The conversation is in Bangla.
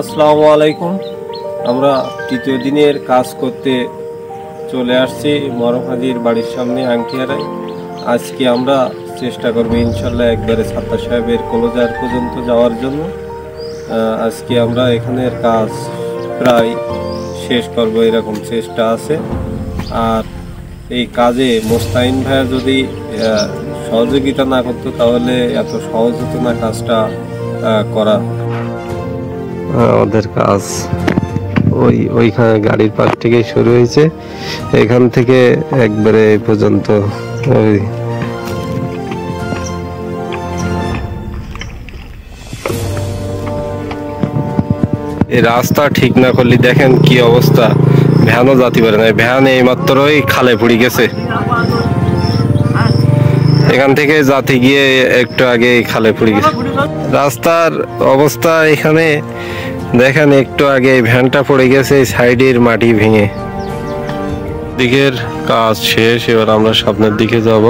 আসসালামু আলাইকুম। আমরা তৃতীয় দিনের কাজ করতে চলে আসছি মরমহাজির বাড়ির সামনে আংটিয়ারায়। আজকে আমরা চেষ্টা করব ইনশাল্লাহ একবারে ছাত্র সাহেবের ক্লোজার পর্যন্ত যাওয়ার জন্য। আজকে আমরা এখানের কাজ প্রায় শেষ করব এরকম চেষ্টা আছে। আর এই কাজে মোস্তাইন ভাইয়া যদি সহযোগিতা না করতো তাহলে এত সহজ হতো না কাজটা করা। আমাদের কাজ ওইখানে গাড়ির পাশ থেকে শুরু হয়েছে, এখান থেকে একবারে এই পর্যন্ত। এই রাস্তা ঠিক না করলে দেখেন কি অবস্থা, ভ্যানও যাতে পারে না। ভ্যান এই মাত্রই খালে পড়ে গেছে, এখান থেকে যাতে গিয়ে একটু আগে খালে পড়ে গেছে। রাস্তার অবস্থা এখানে দেখেন, একটু আগে ভ্যানটা পড়ে গেছে সাইডের মাটি ভেঙে। দিকের কাজ শেষ, এবার আমরা সামনের দিকে যাব।